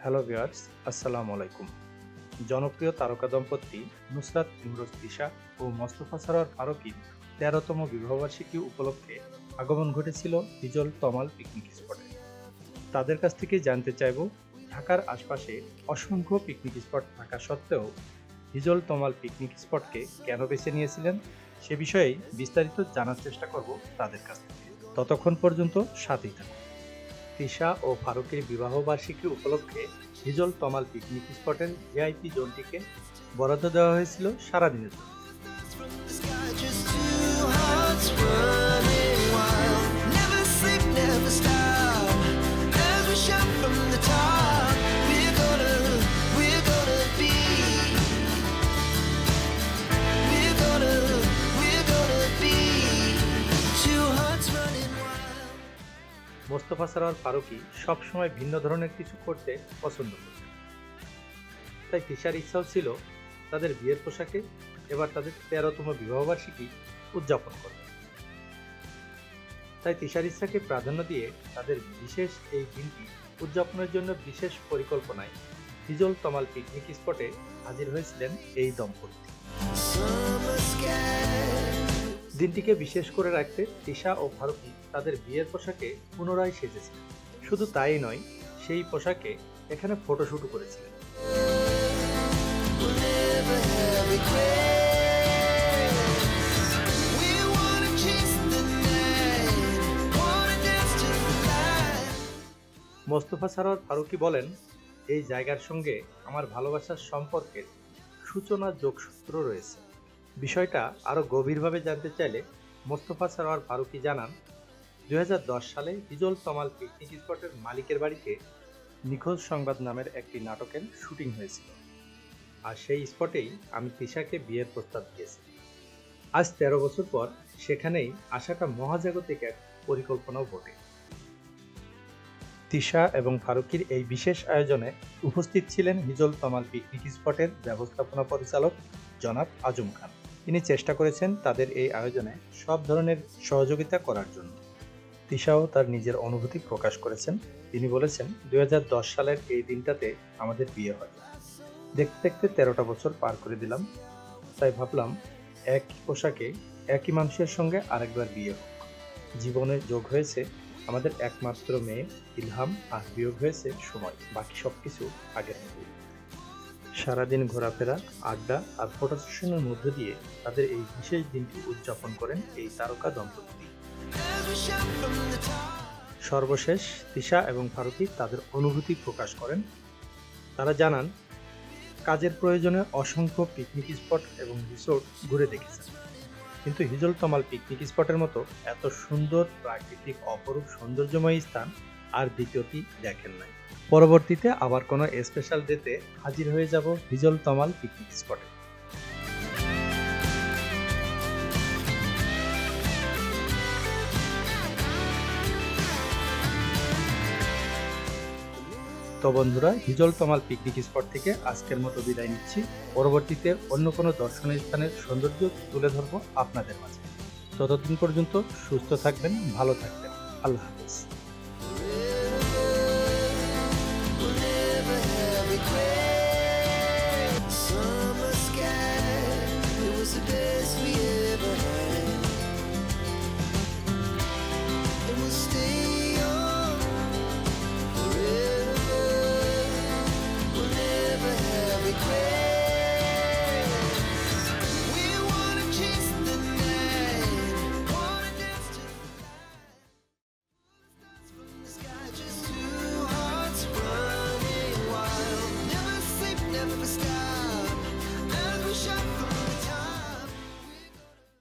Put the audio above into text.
Hello viewers, আসসালামু আলাইকুম। জনপ্রিয় তারকা দম্পতি নুসরাত ইমরোজ তিশা ও মোস্তফা সরোয়ার ফারুকীর ১৩তম বিবাহবার্ষিকী উপলক্ষে আগমন ঘটেছিল হিজল তমাল পিকনিক স্পটে। তাদের কাছ থেকে জানতে চাইব, ঢাকার আশপাশে অসংখ্য পিকনিক স্পট থাকা সত্ত্বেও হিজল তমাল পিকনিক স্পটকে কেন বেছে নিয়েছিলেন, সে বিষয়ে বিস্তারিত জানার চেষ্টা করব তাদের কাছ থেকে। ততক্ষণ পর্যন্ত সাথেই থাকুন। তিশা ও ফারুকের বিবাহবার্ষিকী উপলক্ষে হিজল তমাল পিকনিক স্পটের ভিআইপি জোনটিকে বরাদ্দ দেওয়া হয়েছিল সারাদিনের জন্য। মোস্তফা সরোয়ার ফারুকী সবসময় ভিন্ন ধরনের কিছু করতে পছন্দ করতেন, তাই তিশার ইচ্ছাও ছিল তাদের বিয়ের পোশাকে এবার তাদের ১৩তম বিবাহবার্ষিকী উদযাপন করবে। তাই তিশার ইচ্ছাকে প্রাধান্য দিয়ে তাদের বিশেষ এই দিনটি উদযাপনের জন্য বিশেষ পরিকল্পনায় হিজল তমাল পিকনিক স্পটে হাজির হয়েছিলেন এই দম্পতি। দিনটিকে বিশেষ করে রাখতে তিশা ও ফারুকী তাদের বিয়ের পোশাকে পুনরায় সেজেছিলেন। শুধু তাই নয়, সেই পোশাকে এখানে ফটোশুটও করেছিলেন। মোস্তফা সরোয়ার ফারুকী বলেন, এই জায়গার সঙ্গে আমার ভালোবাসার সম্পর্কের সূচনা যোগসূত্র রয়েছে। বিষয়টা আরও গভীরভাবে জানতে চাইলে মোস্তফা সরোয়ার ফারুকী জানান, ২০১০ সালে হিজল তমাল পিকনিক স্পটের মালিকের বাড়িতে নিখোঁজ সংবাদ নামের একটি নাটকের শুটিং হয়েছিল, আর সেই স্পটেই আমি তিশাকে বিয়ের প্রস্তাব দিয়েছি। আজ ১৩ বছর পর সেখানেই আসাটা মহাজাগতিক এক পরিকল্পনাও বটে। তিশা এবং ফারুকীর এই বিশেষ আয়োজনে উপস্থিত ছিলেন হিজল তমাল পিকনিক স্পটের ব্যবস্থাপনা পরিচালক জনাব আজম খান। তিনি চেষ্টা করেছেন তাদের এই আয়োজনে সব ধরনের সহযোগিতা করার জন্য। তিশাও তার নিজের অনুভূতি প্রকাশ করেছেন। তিনি বলেছেন, ২০১০ সালের এই দিনটাতে আমাদের বিয়ে হয়। দেখতে দেখতে ১৩টা বছর পার করে দিলাম, তাই ভাবলাম একই পোশাকে একই মানুষের সঙ্গে আরেকবার বিয়ে হোক। জীবনে যোগ হয়েছে আমাদের একমাত্র মেয়ে ইলহাম, আর বিয়োগ হয়েছে সময়। বাকি সবকিছু আগের মতোই। সারাদিন ঘোরাফেরা, আড্ডা আর ফটো সেশনের মধ্য দিয়ে তাদের এই বিশেষ দিনটি উদযাপন করেন এই তারকা দম্পতি। সর্বশেষ তিশা এবং ফারুকী তাদের অনুভূতি প্রকাশ করেন। তারা জানান, কাজের প্রয়োজনে অসংখ্য পিকনিক স্পট এবং রিসোর্ট ঘুরে দেখেছেন, কিন্তু হিজল তমাল পিকনিক স্পটের মতো এত সুন্দর প্রাকৃতিক অপরূপ সৌন্দর্যময় স্থান আর দ্বিতীয়টি দেখেন নাই। পরবর্তীতে আবার কোনো স্পেশাল ডেতে হাজির হয়ে যাব হিজল তমাল পিকনিক স্পটে। তো বন্ধুরা, হিজল তমাল পিকনিক স্পট থেকে আজকের মতো বিদায় নিচ্ছি। পরবর্তীতে অন্য কোনো দর্শনীয় স্থানের সৌন্দর্য তুলে ধরবো আপনাদের মাঝে। ততদিন পর্যন্ত সুস্থ থাকবেন, ভালো থাকবেন। আল্লাহ হাফেজ।